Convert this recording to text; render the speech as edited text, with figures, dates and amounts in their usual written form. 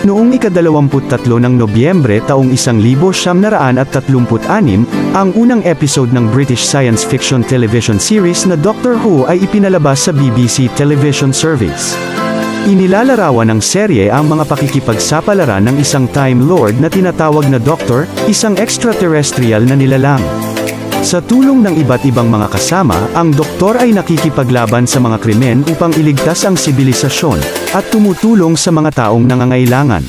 Noong ika-23 ng Nobyembre taong 1936, ang unang episode ng British science fiction television series na Doctor Who ay ipinalabas sa BBC Television Service. Inilalarawan ng serye ang mga pakikipagsapalaran ng isang Time Lord na tinatawag na Doctor, isang extraterrestrial na nilalang. Sa tulong ng iba't ibang mga kasama, ang doktor ay nakikipaglaban sa mga krimen upang iligtas ang sibilisasyon, at tumutulong sa mga taong nangangailangan.